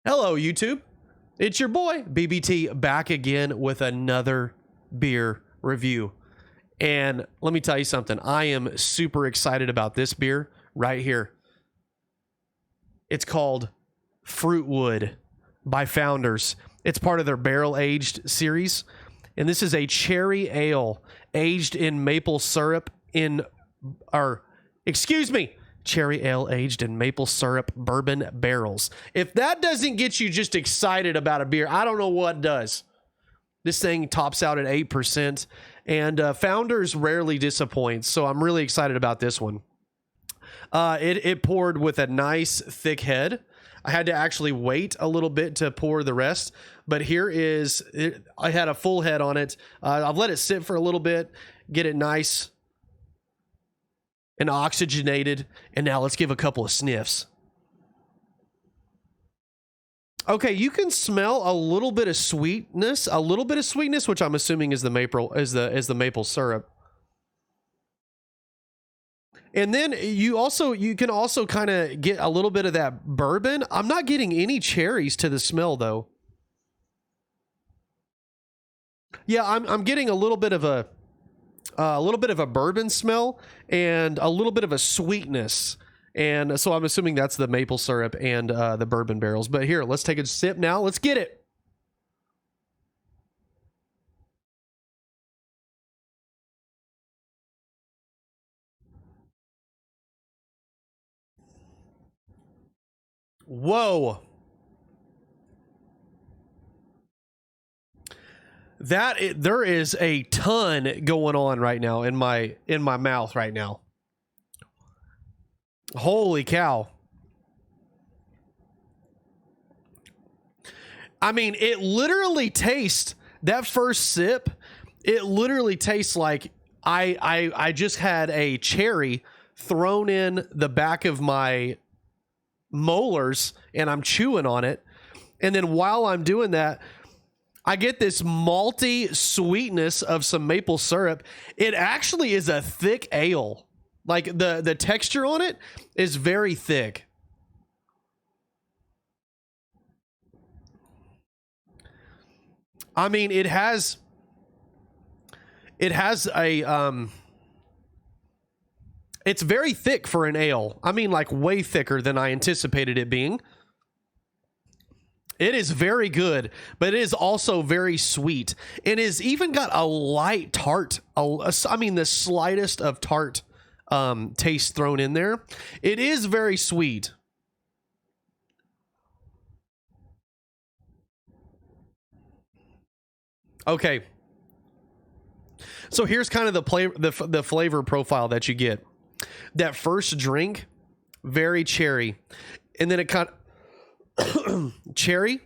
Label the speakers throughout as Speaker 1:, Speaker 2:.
Speaker 1: Hello, YouTube. It's your boy, BBT, back again with another beer review. And let me tell you something. I am super excited about this beer right here. It's called Frootwood by Founders. It's part of their barrel-aged series. And this is a cherry ale aged in maple syrup cherry ale aged in maple syrup bourbon barrels. If that doesn't get you just excited about a beer, I don't know what does. This thing tops out at 8%, and Founders rarely disappoints, so I'm really excited about this one. It poured with a nice thick head. I had to actually wait a little bit to pour the rest, but here is it. I had a full head on it. I've let it sit for a little bit, get it nice and oxygenated, and now let's give a couple of sniffs. Okay, you can smell a little bit of sweetness, which I'm assuming is the maple syrup. And then you can also kind of get a little bit of that bourbon. I'm not getting any cherries to the smell though. Yeah, I'm getting a little bit of a bourbon smell and a little bit of a sweetness. And so I'm assuming that's the maple syrup and the bourbon barrels. But here, let's take a sip now. Let's get it. Whoa. There is a ton going on right now in my mouth right now. Holy cow. I mean, it literally tastes, that first sip, it literally tastes like I just had a cherry thrown in the back of my molars and I'm chewing on it. And then while I'm doing that, I get this malty sweetness of some maple syrup. It actually is a thick ale. Like the texture on it is very thick. I mean, it has a it's very thick for an ale. I mean, like way thicker than I anticipated it being. It is very good, but it is also very sweet. It has even got a light tart. I mean, the slightest of tart taste thrown in there. It is very sweet. Okay. So here's kind of the flavor profile that you get. That first drink, very cherry. And then it kind of cherry,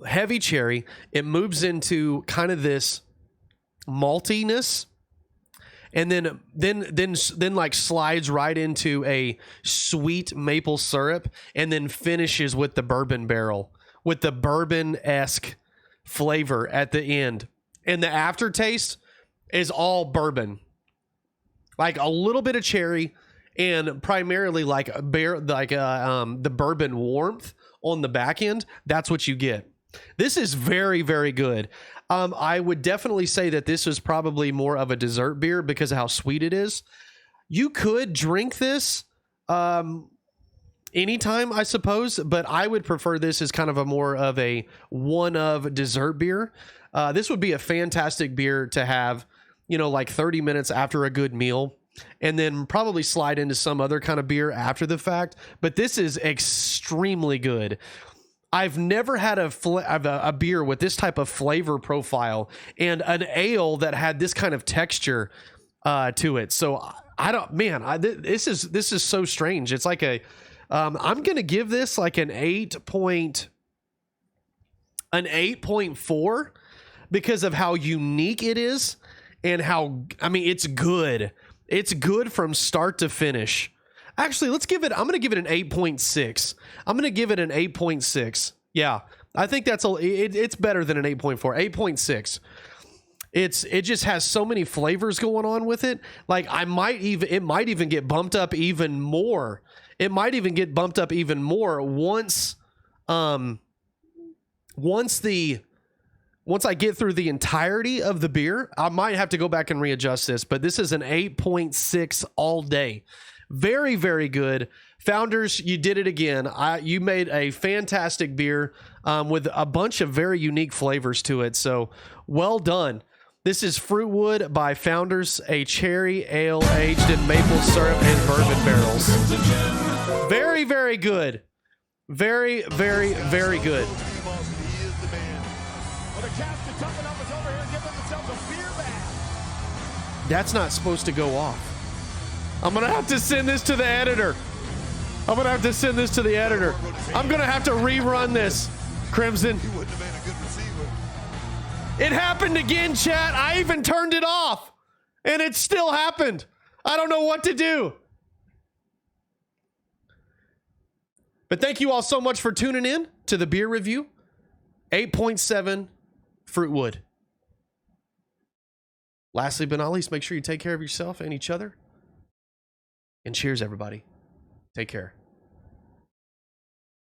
Speaker 1: heavy cherry. It moves into kind of this maltiness, and then like slides right into a sweet maple syrup, and then finishes with the bourbon barrel with the bourbon-esque flavor at the end. And the aftertaste is all bourbon, like a little bit of cherry and primarily like the bourbon warmth on the back end. That's what you get. This is very, very good. I would definitely say that this is probably more of a dessert beer because of how sweet it is. You could drink this anytime, I suppose, but I would prefer this as kind of a more of a one of dessert beer. This would be a fantastic beer to have, like 30 minutes after a good meal, and then probably slide into some other kind of beer after the fact. But this is extremely good. I've never had a beer with this type of flavor profile and an ale that had this kind of texture to it. So this is so strange. It's like I'm going to give this like an 8.4 because of how unique it is and it's good. It's good from start to finish. Actually, I'm going to give it an 8.6. I'm going to give it an 8.6. Yeah, I think it's better than an 8.4. 8.6. It just has so many flavors going on with it. Like it might even get bumped up even more. It might even get bumped up even more once Once I get through the entirety of the beer, I might have to go back and readjust this, but this is an 8.6 all day. Very, very good. Founders, you did it again. You made a fantastic beer with a bunch of very unique flavors to it. So well done. This is Frootwood by Founders, a cherry ale aged in maple syrup and bourbon barrels. Very, very good. Very, very, very good. That's not supposed to go off. I'm going to have to send this to the editor. I'm going to have to send this to the editor. I'm going to have to rerun this, Crimson. It happened again, chat. I even turned it off, and it still happened. I don't know what to do. But thank you all so much for tuning in to the beer review. 8.7 Frootwood. Lastly but not least, make sure you take care of yourself and each other. And cheers, everybody. Take care.